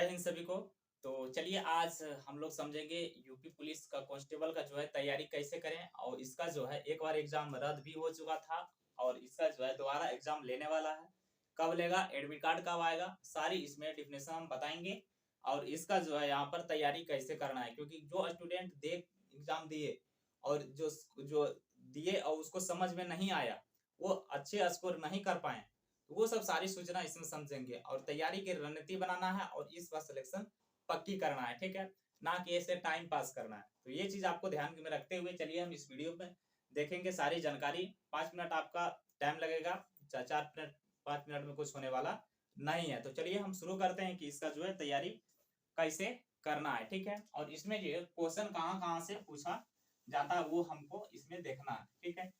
जय हिंद सभी को। तो चलिए आज हम लोग समझेंगे यूपी पुलिस का कांस्टेबल का जो है तैयारी कैसे करें, और इसका जो है एक बार एग्जाम रद्द भी हो चुका था और इसका जो है दोबारा एग्जाम लेने वाला है। कब लेगा, एडमिट कार्ड कब आएगा, सारी इसमें डिफिनेशन हम बताएंगे। और इसका जो है यहाँ पर तैयारी कैसे करना है, क्योंकि जो स्टूडेंट दे एग्जाम दिए और जो जो दिए और उसको समझ में नहीं आया, वो अच्छे स्कोर नहीं कर पाए, तो वो सब सारी सूचना इसमें समझेंगे। और तैयारी की रणनीति बनाना है और इस बार सिलेक्शन पक्की करना है, ठीक है, ना कि ऐसे टाइम पास करना है। तो ये चीज आपको ध्यान में रखते हुए चलिए हम इस वीडियो में देखेंगे सारी जानकारी। 5 मिनट आपका टाइम लगेगा, 4 मिनट 5 मिनट में कुछ होने वाला नहीं है। तो चलिए हम शुरू करते हैं कि इसका जो है तैयारी कैसे करना है, ठीक है। और इसमें जो है क्वेश्चन कहाँ कहाँ से पूछा जाता है वो हमको इसमें देखना है, ठीक है।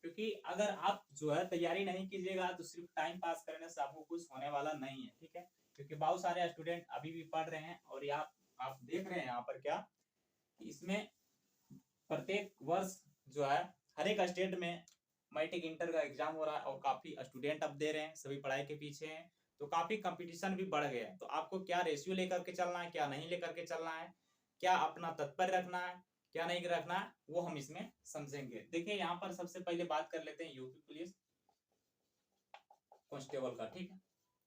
क्योंकि अगर आप जो है तैयारी नहीं कीजिएगा तो सिर्फ टाइम पास करने से आपको कुछ होने वाला नहीं है, ठीक है। क्योंकि बहुत सारे स्टूडेंट अभी भी पढ़ रहे हैं और आप देख रहे हैं यहाँ पर क्या कि इसमें प्रत्येक वर्ष जो है हर एक स्टेट में मैट्रिक इंटर का एग्जाम हो रहा है और काफी स्टूडेंट अब दे रहे हैं, सभी पढ़ाई के पीछे हैं। तो काफी कंपटीशन भी बढ़ गया है। तो आपको क्या रेशियो लेकर के चलना है, क्या नहीं लेकर के चलना है, क्या अपना तत्पर रखना है, क्या नहीं रखना है, वो हम इसमें समझेंगे। देखिए यहाँ पर सबसे पहले बात कर लेते हैं यूपी पुलिस कांस्टेबल का, ठीक है।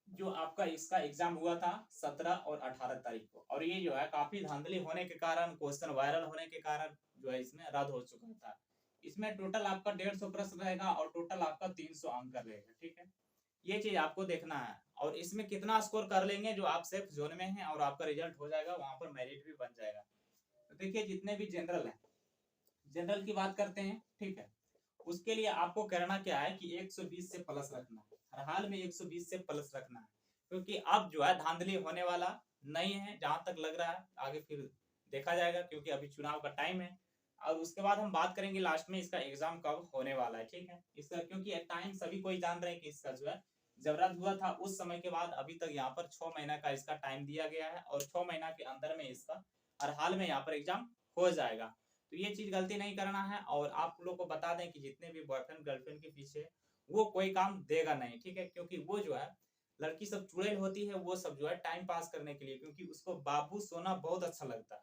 जो आपका इसका एग्जाम हुआ था 17 और 18 तारीख को, और ये जो है काफी धांधली होने के कारण, क्वेश्चन वायरल होने के कारण जो है इसमें रद्द हो चुका था। इसमें टोटल आपका 150 प्रश्न रहेगा और टोटल आपका 300 अंक का रहेगा, ठीक है। ये चीज आपको देखना है। और इसमें कितना स्कोर कर लेंगे जो आप सेफ जोन में हैं और आपका रिजल्ट हो जाएगा, वहां पर मेरिट भी बन जाएगा। तो देखिए जितने भी जनरल हैं, जनरल की बात करते हैं, ठीक है। उसके लिए आपको करना क्या है कि 120 से प्लस रखना है, हर हाल में 120 से प्लस रखना है। क्योंकि अब जो है धांधली होने वाला नहीं है, जहां तक लग रहा है, आगे फिर देखा जाएगा क्योंकि अभी चुनाव का टाइम है। और उसके बाद हम बात करेंगे लास्ट में इसका एग्जाम कब होने वाला है, ठीक है। इसका क्योंकि टाइम सभी कोई जान रहे हैं कि इसका जो है जब रद्द हुआ था उस समय के बाद अभी तक यहाँ पर 6 महीना का इसका टाइम दिया गया है और 6 महीना के अंदर में इसका हर हाल में यहाँ पर एग्जाम हो जाएगा। तो ये चीज गलती नहीं करना है। और आप लोग को बता दें कि जितने भी बॉयफ्रेंड गर्लफ्रेंड के पीछे वो कोई काम देगा नहीं, ठीक है। क्योंकि वो जो है लड़की सब चुड़ैल होती है, वो सब जो है टाइम पास करने के लिए, क्योंकि उसको बाबू सोना बहुत अच्छा लगता है।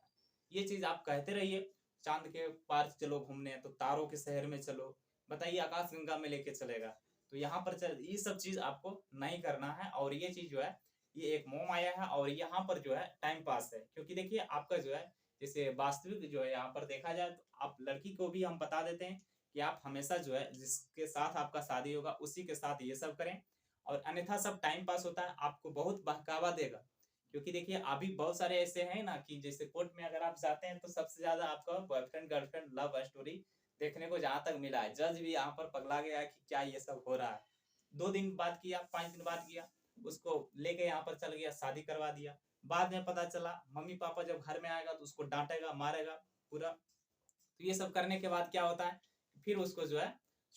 ये चीज आप कहते रहिए, चांद के पार चलो घूमने, तो तारों के शहर में चलो, बताइए आकाश गंगा में लेके चलेगा। तो यहाँ पर चल ये सब चीज आपको नहीं करना है। और ये चीज जो है ये एक मोह माया है और यहाँ पर जो है टाइम पास है। क्योंकि देखिए आपका जो है जैसे वास्तविक जो है यहाँ पर देखा जाए तो आप लड़की को भी हम बता देते हैं कि आप हमेशा जो है जिसके साथ आपका शादी होगा उसी के साथ ये सब करें, और अन्यथा सब टाइम पास होता है, आपको बहुत बहकावा देगा। क्योंकि देखिए अभी बहुत सारे ऐसे हैं ना कि जैसे कोर्ट में अगर आप जाते हैं तो सबसे ज्यादा आपका बॉयफ्रेंड गर्लफ्रेंड लव स्टोरी देखने को जहां तक मिला है। जज भी यहाँ पर पगला गया है कि क्या ये सब हो रहा है। 2 दिन बाद किया, 5 दिन बाद किया, उसको लेके यहाँ पर चल गया, शादी करवा दिया। बाद में पता चला मम्मी पापा जब घर में आएगा तो उसको डांटेगा मारेगा पूरा। तो ये सब करने के बाद क्या होता है, फिर उसको जो है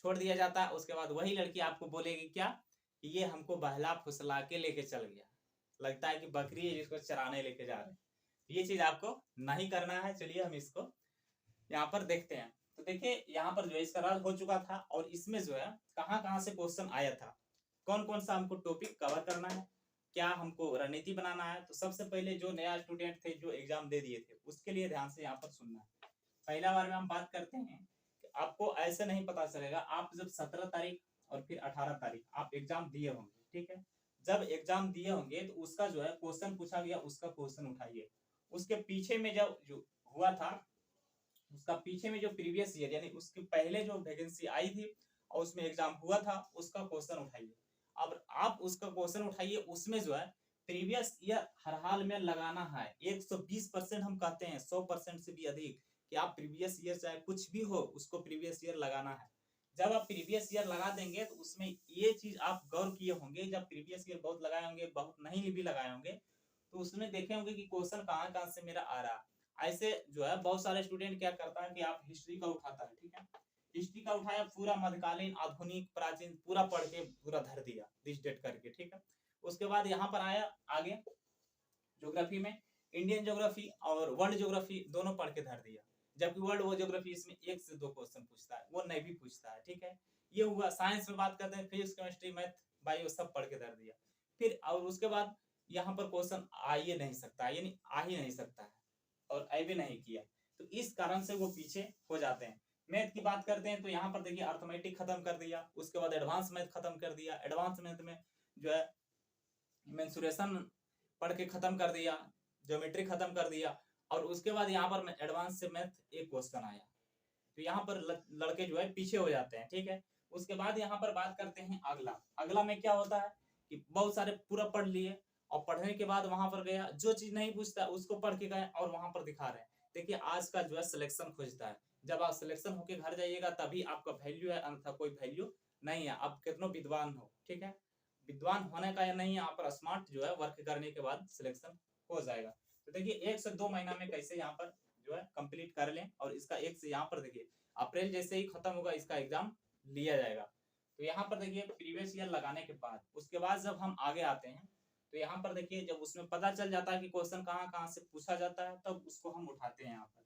छोड़ दिया जाता है। उसके बाद वही लड़की आपको बोलेगी क्या कि ये हमको बहला फुसला के लेके चल गया, लगता है कि बकरी है जिसको चराने लेके जा रहे हैं। ये चीज आपको नहीं करना है। चलिए हम इसको यहाँ पर देखते हैं। तो देखिए यहाँ पर जो है इसका रद्द हो चुका था और इसमें जो है कहाँ कहाँ से क्वेश्चन आया था, कौन कौन सा हमको टॉपिक कवर करना है, क्या हमको रणनीति बनाना है। तो सबसे पहले जो नया स्टूडेंट थे जो एग्जाम दे दिए थे उसके लिए ध्यान से यहाँ पर सुनना है। पहला बार में हम बात करते हैं कि आपको ऐसे नहीं पता चलेगा। आप जब 17 तारीख और फिर 18 तारीख आप एग्जाम दिए होंगे, ठीक है। जब एग्जाम दिए होंगे तो उसका जो है क्वेश्चन पूछा गया, उसका क्वेश्चन उठाइए। उसके पीछे में जब जो हुआ था उसका पीछे में जो प्रीवियस ईयर यानी उसके पहले जो वैकेंसी आई थी और उसमें एग्जाम हुआ था उसका क्वेश्चन उठाइए। अब आप उसका क्वेश्चन उठाइए, उसमें जो है प्रीवियस ईयर हर हाल में लगाना है। 120% हम कहते हैं, 100% से भी अधिक, कि आप प्रीवियस ईयर चाहे कुछ भी हो उसको प्रीवियस ईयर लगाना है। जब आप प्रीवियस ईयर लगा देंगे तो उसमें ये चीज आप गौर किए होंगे, जब प्रीवियस ईयर बहुत लगाए होंगे बहुत नहीं भी लगाए होंगे तो उसमें देखे होंगे कि क्वेश्चन कहाँ कहाँ से मेरा आ रहा है। ऐसे जो है बहुत सारे स्टूडेंट क्या करता है कि आप हिस्ट्री का उठाता है, ठीक है। हिस्ट्री का उठाया, पूरा मध्यकालीन आधुनिक प्राचीन पूरा पढ़ के पूरा धर दिया दिस डेट करके, ठीक है। उसके बाद यहाँ पर आया आगे ज्योग्राफी में इंडियन ज्योग्राफी और वर्ल्ड ज्योग्राफी दोनों पढ़ के धर दिया। जबकि वर्ल्ड वो ज्योग्राफी इसमें 1 से 2 क्वेश्चन पूछता है, वो नहीं भी पूछता है, ठीक है। ये हुआ। साइंस में बात करते हैं, फिजिक्स केमिस्ट्री मैथ बायो सब पढ़ के धर दिया। फिर और उसके बाद यहाँ पर क्वेश्चन आ ही नहीं सकता, यानी आ ही नहीं सकता है और ऐ भी नहीं किया, तो इस कारण से वो पीछे हो जाते हैं। मैथ की बात करते हैं तो यहाँ पर देखिए अर्थमेटिक खत्म कर दिया, उसके बाद एडवांस मैथ खत्म कर दिया, एडवांस मैथ में जो है मेंसुरेशन पढ़ के खत्म कर दिया, ज्योमेट्री खत्म कर दिया, और उसके बाद यहाँ पर एडवांस से मैथ एक क्वेश्चन आया, तो यहाँ पर लड़के जो है पीछे हो जाते हैं। ठीक है, उसके बाद यहाँ पर बात करते हैं अगला। अगला में क्या होता है कि बहुत सारे पूरा पढ़ लिए और पढ़ने के बाद वहां पर गया, जो चीज नहीं पूछता उसको पढ़ के गए और वहां पर दिखा रहे हैं। देखिए आज का जो है सिलेक्शन खोजता है, जब आप सिलेक्शन होके घर जाइएगा तभी आपका वैल्यू है, अन्यथा कोई वैल्यू नहीं है, आप कितना विद्वान हो। ठीक है, विद्वान होने का या नहीं, यहाँ पर स्मार्ट जो है वर्क करने के बाद सिलेक्शन हो जाएगा। तो देखिए 1 से 2 महीना में कैसे यहाँ पर जो है कंप्लीट कर लें, और इसका एक से यहाँ पर देखिए अप्रैल जैसे ही खत्म होगा इसका एग्जाम लिया जाएगा। तो यहाँ पर देखिए प्रीवियस ईयर लगाने के बाद उसके बाद जब हम आगे आते हैं तो यहाँ पर देखिए जब उसमें पता चल जाता है कि क्वेश्चन कहाँ कहाँ से पूछा जाता है तब उसको हम उठाते हैं। यहाँ पर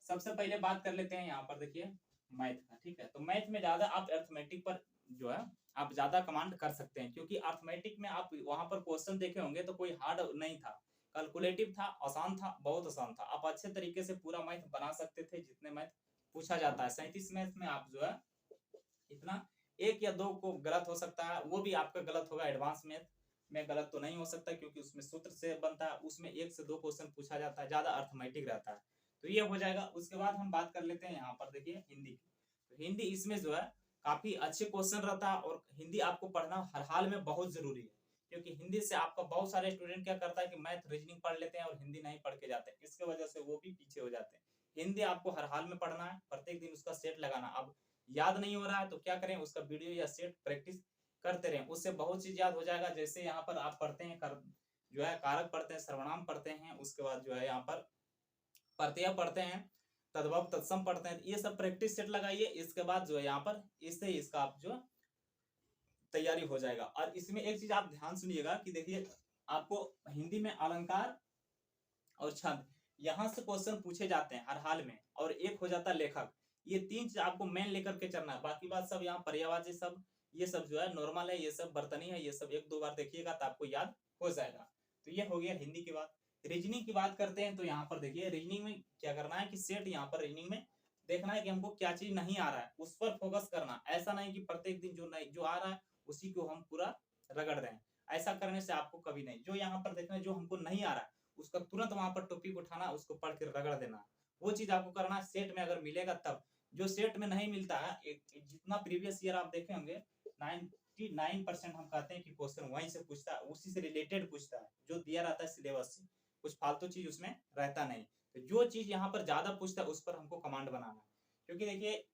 सबसे पहले बात कर लेते हैं यहाँ पर देखिए मैथ का। ठीक है, तो मैथ में ज्यादा आप अर्थमेटिक पर जो है आप ज्यादा कमांड कर सकते हैं, क्योंकि अर्थमेटिक में आप वहां पर क्वेश्चन देखे होंगे तो कोई हार्ड नहीं था, कैलकुलेटिव था, आसान था, बहुत आसान था, आप अच्छे तरीके से पूरा मैथ बना सकते थे जितने मैथ पूछा जाता है। 37 मैथ में आप जो है इतना 1 या 2 को गलत हो सकता है, वो भी आपका गलत होगा। एडवांस मैथ में गलत तो नहीं हो सकता क्योंकि उसमें सूत्र से बनता है, उसमें 1 से 2 क्वेश्चन पूछा जाता है, ज्यादा अर्थमेटिक रहता है, तो ये हो जाएगा। उसके बाद हम बात कर लेते हैं यहाँ पर देखिए हिंदी की। तो हिंदी इसमें जो है काफी अच्छे क्वेश्चन रहता है, और हिंदी आपको पढ़ना हर हाल में बहुत जरूरी है, क्योंकि हिंदी से आपका बहुत सारे स्टूडेंट क्या करता है कि मैथ रीजनिंग पढ़ लेते हैं और हिंदी नहीं पढ़ के जाते हैं, इसके वजह से वो भी पीछे हो जाते हैं। हिंदी आपको हर हाल में पढ़ना है, प्रत्येक दिन उसका सेट लगाना। अब याद नहीं हो रहा है तो क्या करें, उसका वीडियो या सेट प्रैक्टिस करते रहें, उससे बहुत चीज याद हो जाएगा। जैसे यहाँ पर आप पढ़ते हैं जो है कारक पढ़ते हैं, सर्वनाम पढ़ते हैं, उसके बाद जो है यहाँ पर प्रत्यय पढ़ते हैं, तद्भव तत्सम पढ़ते हैं, ये सब प्रैक्टिस सेट लगाइए। इसके बाद जो है यहाँ पर इससे इसका आप जो तैयारी हो जाएगा। और इसमें एक चीज आप ध्यान सुनिएगा कि देखिए आपको हिंदी में अलंकार और छंद यहाँ से क्वेश्चन पूछे जाते हैं हर हाल में, और एक हो जाता है लेखक। ये 3 चीज आपको मेन लेकर के चलना है, बाकी बात सब यहाँ पर्यायवाची सब ये सब जो है नॉर्मल है, ये सब बर्तनी है, ये सब 1-2 बार देखिएगा तो आपको याद हो जाएगा। तो ये हो गया हिंदी की बात। रीजनिंग की बात करते हैं तो यहाँ पर देखिए रीजनिंग में क्या करना है कि सेट यहाँ पर रीजनिंग में देखना है कि हमको क्या चीज नहीं आ रहा है उस पर फोकस करना। ऐसा नहीं कि प्रत्येक दिन जो आ रहा है उसी को हम पूरा रगड़ रहे हैं, ऐसा करने से आपको कभी नहीं। जो यहाँ पर देखना है जो हमको नहीं आ रहा है उसका तुरंत वहां पर टॉपिक उठाना, उसको पढ़ के रगड़ देना, वो चीज आपको करना है। सेट में अगर मिलेगा तब, जो सेट में नहीं मिलता है जितना प्रीवियस ईयर आप देखे होंगे 99% हम कहते हैं कि क्वेश्चन वहीं से पूछता है, उसी से रिलेटेड पूछता है, जो दिया रहता है सिलेबस से, कुछ फालतू चीज उसमें रहता नहीं। तो जो चीज यहाँ पर ज्यादा पूछता है उस पर हमको कमांड बनाना है, क्योंकि देखिए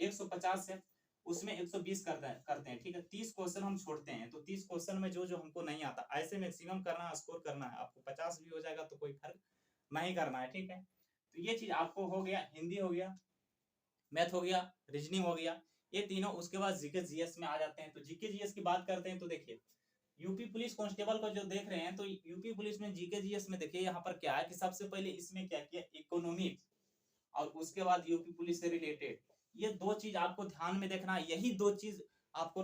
150 से उसमें 120 करते हैं। ठीक है, 30 क्वेश्चन हम छोड़ते हैं, तो 30 क्वेश्चन में जो हमको नहीं आता ऐसे मैक्सिमम करना है, स्कोर करना है। आपको 50 भी हो जाएगा तो कोई फर्क नहीं करना है। ठीक है, तो ये चीज आपको हो गया, हिंदी हो गया, मैथ हो गया, रीजनिंग हो गया, ये तीनों। उसके बाद जीके जीएस में आ जाते हैं। तो जीके जीएस की बात करते हैं तो देखिए यूपी पुलिस कांस्टेबल को जो देख रहे हैं, तो यूपी पुलिस में जीके जीएस में देखिए यहाँ पर क्या है कि सबसे पहले इसमें क्या किया, इकोनॉमिक्स, और उसके बाद यूपी पुलिस से रिलेटेड ये 2 चीज आपको ध्यान में देखना है। यही 2 चीज आपको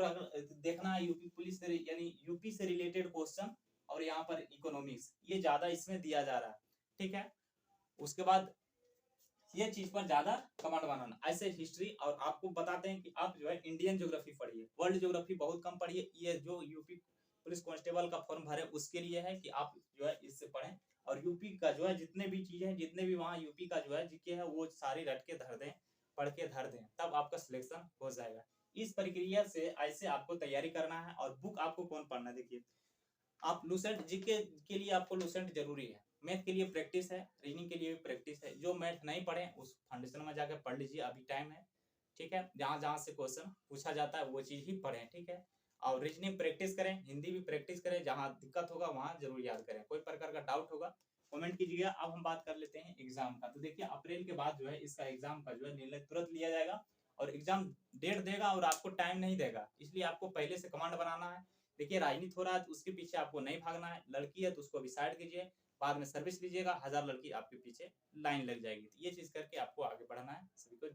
देखना है, यूपी पुलिस से यानी यूपी से रिलेटेड क्वेश्चन, और यहाँ पर इकोनॉमिक्स ये ज्यादा इसमें दिया जा रहा है। ठीक है, उसके बाद ये चीज पर ज्यादा कमांड बनाना। ऐसे हिस्ट्री, और आपको बताते हैं कि आप जो है इंडियन ज्योग्राफी पढ़िए, वर्ल्ड ज्योग्राफी बहुत कम पढ़िए। ये जो यूपी पुलिस कांस्टेबल का फॉर्म भरे उसके लिए है कि आप जो है इससे पढ़ें, और यूपी का जो है जितने भी चीजें हैं, जितने भी वहाँ यूपी का जो है जीके है वो सारी रट के धर दें, पढ़ के धर दें, तब आपका सिलेक्शन हो जाएगा। इस प्रक्रिया से ऐसे आपको तैयारी करना है। और बुक आपको कौन पढ़ना है, देखिए आप लूसेंट जीके के लिए आपको लूसेंट जरूरी है, मैथ के लिए प्रैक्टिस है, रीजनिंग के लिए भी प्रैक्टिस है। जो मैथ नहीं पढ़े उस फाउंडेशन में जाकर पढ़ लीजिए, अभी टाइम है। ठीक है, जहां जहां से क्वेश्चन पूछा जाता है वो चीज ही पढ़ें। ठीक है, और रीजनिंग प्रैक्टिस करें, हिंदी भी प्रैक्टिस करें, जहां दिक्कत होगा वहां जरूर याद करें। कोई प्रकार का डाउट होगा कमेंट कीजिएगा। अब हम बात कर लेते हैं एग्जाम का। तो देखिए अप्रैल के बाद जो है इसका एग्जाम का जो है निर्णय तुरंत लिया जाएगा, और एग्जाम डेट देगा और आपको टाइम नहीं देगा, इसलिए आपको पहले से कमांड बनाना है। देखिए राजनीति हो रहा है तो उसके पीछे आपको नहीं भागना है, लड़की है तो उसको अभी साइड कीजिए, बाद में सर्विस लीजिएगा, 1000 लड़की आपके पीछे लाइन लग जाएगी। तो ये चीज करके आपको आगे बढ़ना है। सभी को